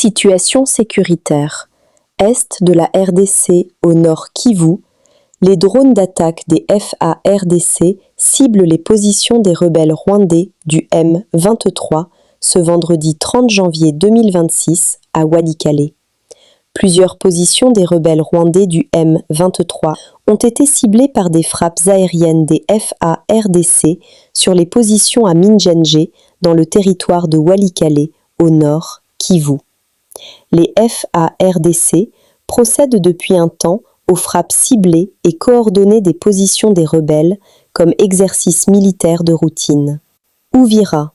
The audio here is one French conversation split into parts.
Situation sécuritaire. Est de la RDC au nord Kivu, les drones d'attaque des FARDC ciblent les positions des rebelles rwandais du M23 ce vendredi 30 janvier 2026 à Walikale. Plusieurs positions des rebelles rwandais du M23 ont été ciblées par des frappes aériennes des FARDC sur les positions à Minjenje dans le territoire de Walikale au nord Kivu. Les FARDC procèdent depuis un temps aux frappes ciblées et coordonnées des positions des rebelles comme exercice militaire de routine. Uvira.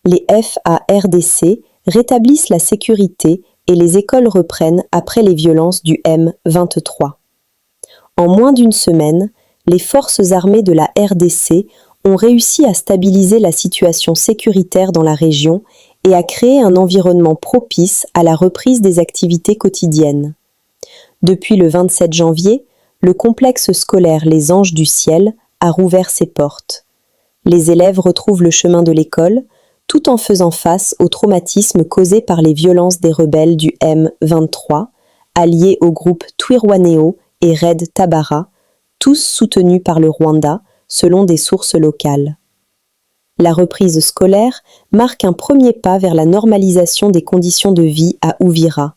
Les FARDC rétablissent la sécurité et les écoles reprennent après les violences du M23. En moins d'une semaine, les forces armées de la RDC ont réussi à stabiliser la situation sécuritaire dans la région et à créer un environnement propice à la reprise des activités quotidiennes. Depuis le 27 janvier, le complexe scolaire Les Anges du Ciel a rouvert ses portes. Les élèves retrouvent le chemin de l'école, tout en faisant face au traumatisme causé par les violences des rebelles du M23, alliés au groupe Twirwaneho et Red Tabara, tous soutenus par le Rwanda, selon des sources locales. La reprise scolaire marque un premier pas vers la normalisation des conditions de vie à Uvira,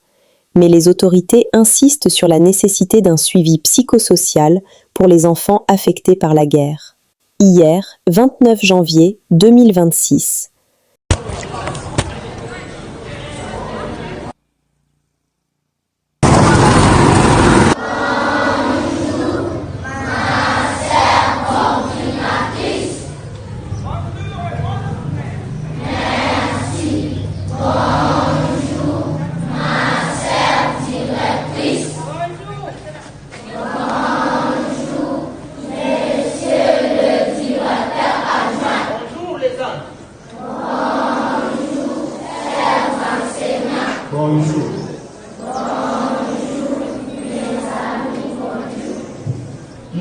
mais les autorités insistent sur la nécessité d'un suivi psychosocial pour les enfants affectés par la guerre. Hier, 29 janvier 2026.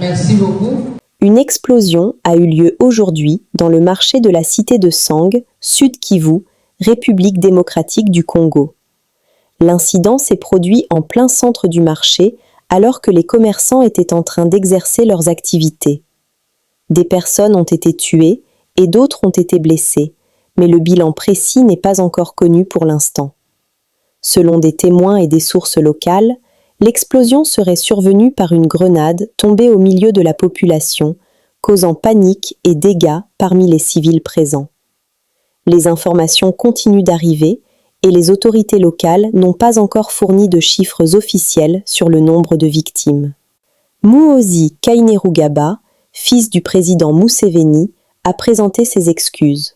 Merci beaucoup. Une explosion a eu lieu aujourd'hui dans le marché de la cité de Sang, Sud Kivu, République démocratique du Congo. L'incident s'est produit en plein centre du marché alors que les commerçants étaient en train d'exercer leurs activités. Des personnes ont été tuées et d'autres ont été blessées, mais le bilan précis n'est pas encore connu pour l'instant. Selon des témoins et des sources locales, l'explosion serait survenue par une grenade tombée au milieu de la population, causant panique et dégâts parmi les civils présents. Les informations continuent d'arriver et les autorités locales n'ont pas encore fourni de chiffres officiels sur le nombre de victimes. Muhoozi Kainerugaba, fils du président Museveni, a présenté ses excuses.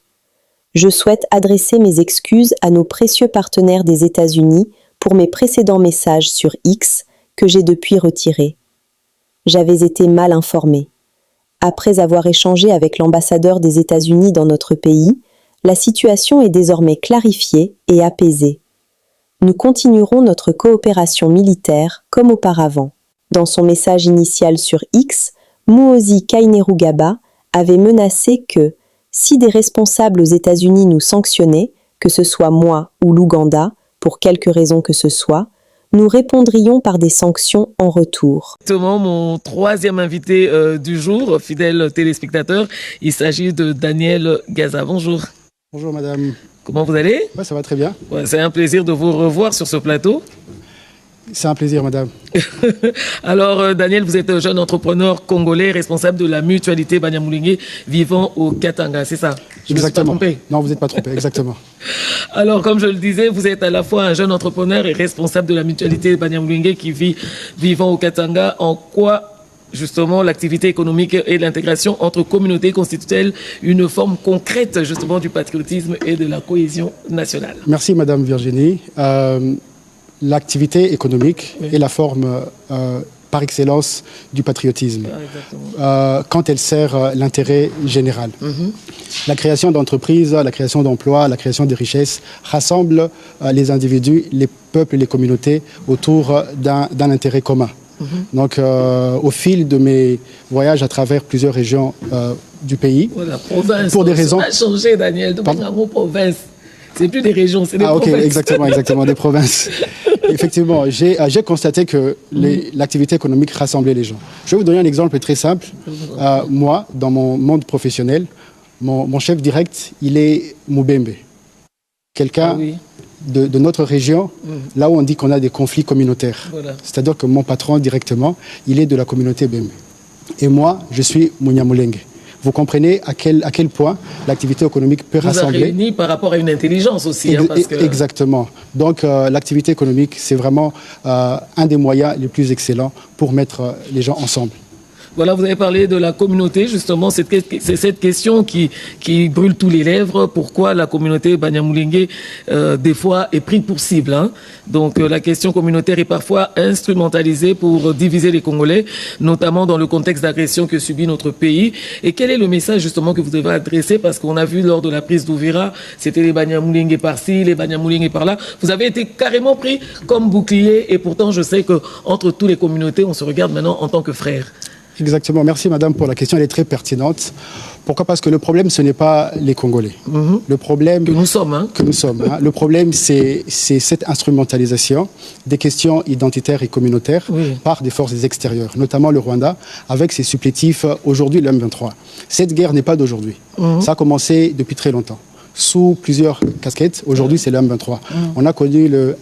« Je souhaite adresser mes excuses à nos précieux partenaires des États-Unis pour mes précédents messages sur X que j'ai depuis retirés. J'avais été mal informé. Après avoir échangé avec l'ambassadeur des États-Unis dans notre pays, la situation est désormais clarifiée et apaisée. Nous continuerons notre coopération militaire comme auparavant. » Dans son message initial sur X, Muhoozi Kainerugaba avait menacé que, si des responsables aux États-Unis nous sanctionnaient, que ce soit moi ou l'Ouganda, pour quelque raison que ce soit, nous répondrions par des sanctions en retour. Exactement, mon troisième invité du jour, fidèle téléspectateur, il s'agit de Daniel Gaza. Bonjour. Bonjour madame. Comment vous allez? Ouais, ça va très bien. Ouais, c'est un plaisir de vous revoir sur ce plateau. C'est un plaisir madame. Alors Daniel, vous êtes un jeune entrepreneur congolais responsable de la mutualité Banyamulenge vivant au Katanga, c'est ça? Je Exactement. me suis pas trompé? Non, vous n'êtes pas trompé, exactement. Alors, comme je le disais, vous êtes à la fois un jeune entrepreneur et responsable de la mutualité Banyamulenge qui vit vivant au Katanga. En quoi, justement, l'activité économique et l'intégration entre communautés constituent-elles une forme concrète, justement, du patriotisme et de la cohésion nationale? Merci madame Virginie. L'activité économique est la forme par excellence du patriotisme, quand elle sert l'intérêt général. La création d'entreprises, la création d'emplois, la création de richesses rassemble les individus, les peuples et les communautés autour d'un intérêt commun. Donc, au fil de mes voyages à travers plusieurs régions du pays, la province, pour des raisons... Ça a changé, Daniel, de province. C'est plus des régions, c'est des provinces. Ok, exactement, des provinces. Effectivement, j'ai constaté que l'activité économique rassemblait les gens. Je vais vous donner un exemple très simple. Moi, dans mon monde professionnel, mon chef direct, il est Mubembe. Quelqu'un de notre région, là où on dit qu'on a des conflits communautaires. Voilà. C'est-à-dire que mon patron, directement, il est de la communauté Bembe. Et moi, je suis Munyamulenge. Vous comprenez à quel point l'activité économique peut rassembler. Vous a réuni par rapport à une intelligence aussi. Parce que... Exactement. Donc l'activité économique, c'est vraiment un des moyens les plus excellents pour mettre les gens ensemble. Voilà, vous avez parlé de la communauté, justement, c'est cette question qui brûle tous les lèvres. Pourquoi la communauté Banyamulenge, des fois, est prise pour cible, hein? Donc, la question communautaire est parfois instrumentalisée pour diviser les Congolais, notamment dans le contexte d'agression que subit notre pays. Et quel est le message, justement, que vous devez adresser? Parce qu'on a vu lors de la prise d'Uvira, c'était les Banyamulenge par-ci, les Banyamulenge par-là. Vous avez été carrément pris comme bouclier. Et pourtant, je sais qu'entre toutes les communautés, on se regarde maintenant en tant que frères. Exactement. Merci, madame, pour la question. Elle est très pertinente. Pourquoi? Parce que le problème, ce n'est pas les Congolais. Le problème... Que nous sommes. Hein. Que nous sommes. Hein. Le problème, c'est cette instrumentalisation des questions identitaires et communautaires par des forces extérieures, notamment le Rwanda, avec ses supplétifs, aujourd'hui, le M23. Cette guerre n'est pas d'aujourd'hui. Ça a commencé depuis très longtemps, sous plusieurs casquettes. Aujourd'hui, c'est le M23. On a connu le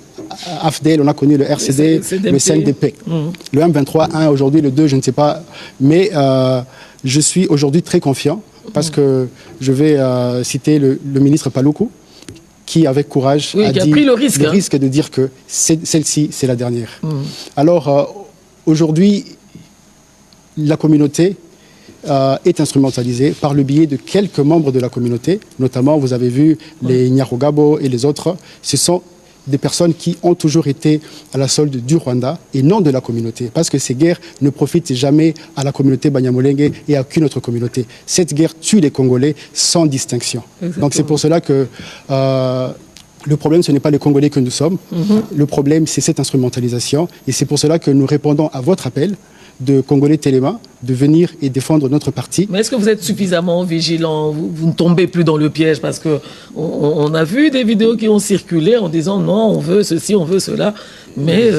AFDEL, on a connu le RCD, le CNDP. Le M23-1, aujourd'hui le 2, je ne sais pas. Mais je suis aujourd'hui très confiant parce que je vais citer le ministre Paluku qui, avec courage, a pris le risque de dire que celle-ci, c'est la dernière. Alors, aujourd'hui, la communauté est instrumentalisée par le biais de quelques membres de la communauté. Notamment, vous avez vu les Nyarugabo et les autres. Ce sont des personnes qui ont toujours été à la solde du Rwanda et non de la communauté. Parce que ces guerres ne profitent jamais à la communauté Banyamulenge et à aucune autre communauté. Cette guerre tue les Congolais sans distinction. Exactement. Donc c'est pour cela que le problème, ce n'est pas les Congolais que nous sommes. Le problème, c'est cette instrumentalisation. Et c'est pour cela que nous répondons à votre appel de Congolais Téléma, de venir et défendre notre parti. Mais est-ce que vous êtes suffisamment vigilant? Vous ne tombez plus dans le piège? Parce qu'on a vu des vidéos qui ont circulé en disant non, on veut ceci, on veut cela. Mais...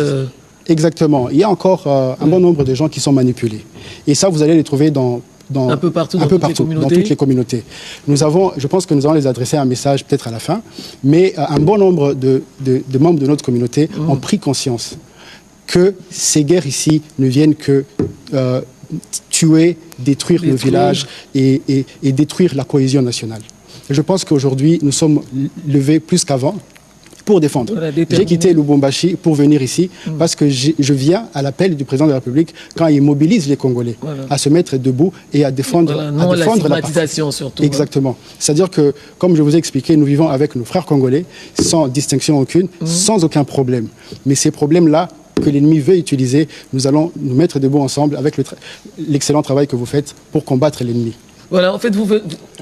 Exactement. Il y a encore un bon nombre de gens qui sont manipulés. Et ça, vous allez les trouver un peu partout, dans toutes les communautés. Nous avons, je pense que nous allons les adresser un message peut-être à la fin, mais un bon nombre de membres de notre communauté ont pris conscience que ces guerres ici ne viennent que tuer, détruire nos villages et détruire la cohésion nationale. Je pense qu'aujourd'hui, nous sommes levés plus qu'avant pour défendre. Voilà, j'ai quitté Lubumbashi pour venir ici parce que je viens à l'appel du président de la République quand il mobilise les Congolais à se mettre debout et à défendre, la stigmatisation surtout. Exactement. C'est-à-dire que, comme je vous ai expliqué, nous vivons avec nos frères congolais sans distinction aucune, sans aucun problème. Mais ces problèmes-là, que l'ennemi veut utiliser, nous allons nous mettre debout ensemble avec l'excellent travail que vous faites pour combattre l'ennemi. Voilà, en fait,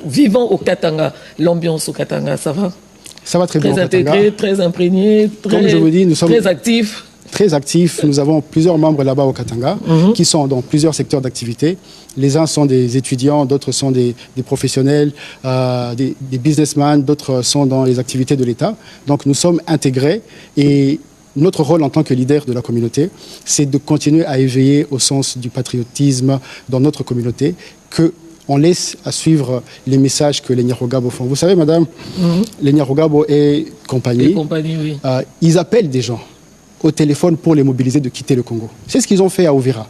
vivant au Katanga, l'ambiance au Katanga, ça va? Ça va très bien. Très intégré, très imprégné, comme je vous dis, nous sommes très actifs. Très actifs. Nous avons plusieurs membres là-bas au Katanga qui sont dans plusieurs secteurs d'activité. Les uns sont des étudiants, d'autres sont des professionnels, des businessmen, d'autres sont dans les activités de l'État. Donc nous sommes intégrés et notre rôle en tant que leader de la communauté, c'est de continuer à éveiller au sens du patriotisme dans notre communauté, qu'on laisse à suivre les messages que les Nyarugabo font. Vous savez, madame, les Nyarugabo et compagnie, ils appellent des gens au téléphone pour les mobiliser de quitter le Congo. C'est ce qu'ils ont fait à Uvira.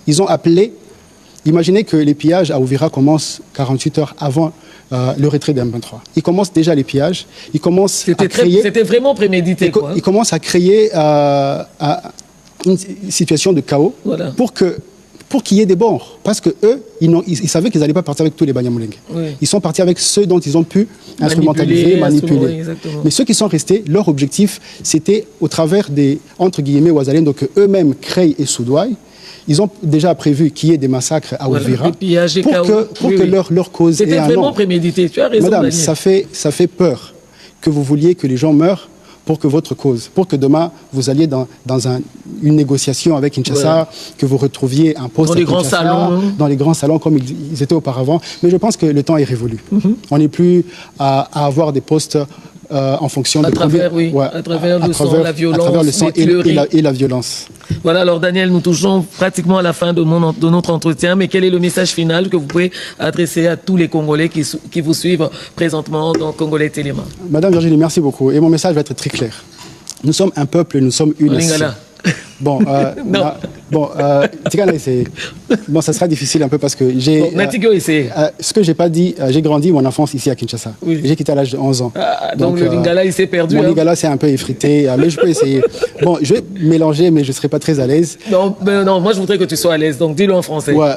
Ils ont appelé. Imaginez que les pillages à Uvira commencent 48 heures avant le retrait d'un M23. Ils commencent déjà les pillages. Ils commencent à créer... C'était vraiment prémédité. Ils commencent à créer une situation de chaos pour qu'il y ait des bords. Parce qu'eux, ils savaient qu'ils n'allaient pas partir avec tous les Banyamulenge. Ils sont partis avec ceux dont ils ont pu instrumentaliser, manipuler. Mais ceux qui sont restés, leur objectif, c'était au travers des, entre guillemets, Ouazalènes, donc eux-mêmes créent et soudoient. Ils ont déjà prévu qu'il y ait des massacres à Uvira pour que leur cause ait un nom. C'était vraiment prémédité, tu as raison. Madame, ça fait peur que vous vouliez que les gens meurent pour que votre cause, pour que demain vous alliez dans une négociation avec Kinshasa, que vous retrouviez un poste dans les grands salons comme ils étaient auparavant. Mais je pense que le temps est révolu. On n'est plus à avoir des postes en fonction à de travers, combien, oui, à travers le sang, la violence, à travers le sang et la violence. Voilà, alors Daniel, nous touchons pratiquement à la fin de notre entretien, mais quel est le message final que vous pouvez adresser à tous les Congolais qui vous suivent présentement dans Congolais Téléma? Madame Virginie, merci beaucoup. Et mon message va être très clair. Nous sommes un peuple, nous sommes une nation. Bon, bon, ça sera difficile un peu parce que j'ai... ce que j'ai pas dit, j'ai grandi mon enfance ici à Kinshasa. Oui. J'ai quitté à l'âge de 11 ans. Donc le Lingala, il s'est perdu. Mon Lingala s'est un peu effrité, mais je peux essayer. Bon, je vais mélanger, mais je ne serai pas très à l'aise. Non, moi je voudrais que tu sois à l'aise, donc dis-le en français. Ouais,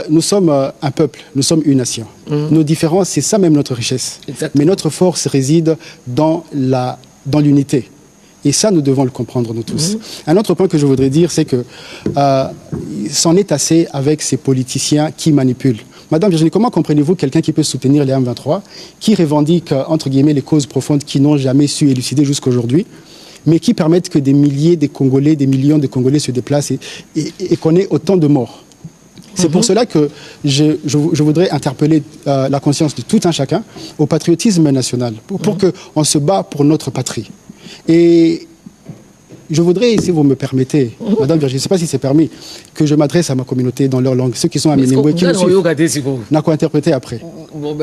nous sommes un peuple, nous sommes une nation. Nos différences, c'est ça même notre richesse. Exactement. Mais notre force réside dans l'unité. Et ça, nous devons le comprendre, nous tous. Un autre point que je voudrais dire, c'est que c'en est assez avec ces politiciens qui manipulent. Madame Virginie, comment comprenez-vous quelqu'un qui peut soutenir les M23, qui revendique, entre guillemets, les causes profondes qui n'ont jamais su élucider jusqu'à aujourd'hui, mais qui permettent que des milliers de Congolais, des millions de Congolais se déplacent et qu'on ait autant de morts? C'est pour cela que je voudrais interpeller la conscience de tout un chacun au patriotisme national, pour qu'on se bat pour notre patrie. Et je voudrais, si vous me permettez, Madame Virginie, je ne sais pas si c'est permis, que je m'adresse à ma communauté dans leur langue, ceux qui sont à Minembwe et qui me suivent. N'a qu'à interpréter après. Bon,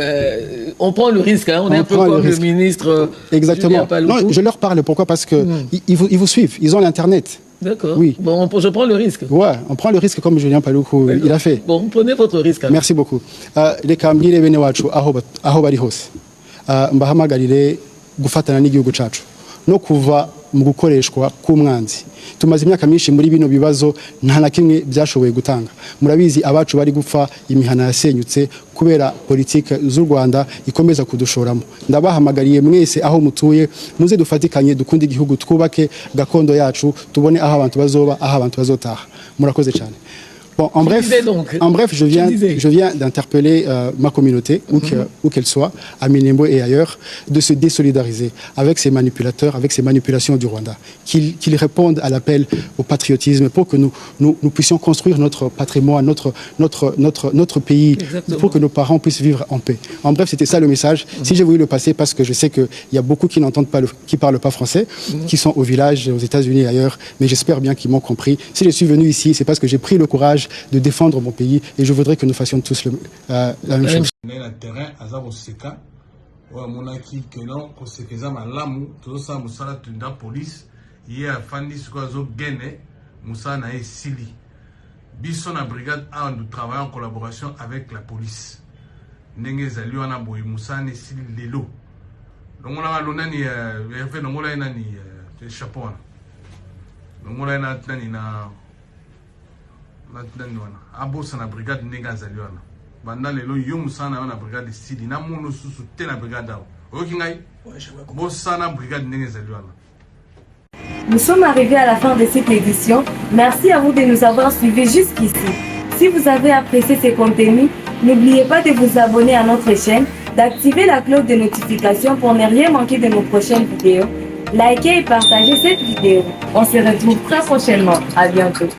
on prend le risque, hein. On est un peu comme le ministre. Exactement. Non, je leur parle. Pourquoi? Parce qu'ils vous suivent, ils ont l'Internet. D'accord. Oui. Bon, je prends le risque. Ouais, on prend le risque comme Julien Paluku, il a fait. Bon, prenez votre risque. Alors. Merci beaucoup. Les Kambire Benewachu, aho bari hose. Mbahamagarire gufatana n'igihugu cacu. No kuva mu gukoreshwa k'umwanzi. Tumaze imyaka myinshi muri bino bibazo nta na kimwe byashoboye gutanga. Murabizi abacu bari gupfa, imihana yasenyutse kubera politike z'u Rwanda ikomeza kudushoramo. Ndabahamagariye mwese aho mutuye, muze dufatikanye dukunde igihugu, twubake gakondo yacu, tubone aho abantu bazoba, aho abantu bazotaha. Murakoze cyane. Bon, en bref, je viens d'interpeller ma communauté, où qu'elle soit, à Minembwe et ailleurs, de se désolidariser avec ces manipulateurs, avec ces manipulations du Rwanda, qu'ils répondent à l'appel au patriotisme pour que nous puissions construire notre patrimoine, notre pays, pour que nos parents puissent vivre en paix. En bref, c'était ça le message. Si j'ai voulu le passer, parce que je sais qu'il y a beaucoup qui n'entendent pas, qui parlent pas français, qui sont au village, aux États-Unis et ailleurs, mais j'espère bien qu'ils m'ont compris. Si je suis venu ici, c'est parce que j'ai pris le courage de défendre mon pays et je voudrais que nous fassions tous la même chose. Bisson à brigade A, nous travaillons en collaboration avec la police. Ndenge zali wana boy Moussa ne sili lelo. Donc on a l'onani fait donc on a nani chapeau. Donc on a nani na abosa na brigade ndenge zali wana. Banda lelo yo Moussa na brigade sili na mono susu te na brigade A. Oki ngai? Bosa na brigade ndenge zali wana. Nous sommes arrivés à la fin de cette édition. Merci à vous de nous avoir suivis jusqu'ici. Si vous avez apprécié ces contenus, n'oubliez pas de vous abonner à notre chaîne, d'activer la cloche de notification pour ne rien manquer de nos prochaines vidéos. Likez et partagez cette vidéo. On se retrouve très prochainement. À bientôt.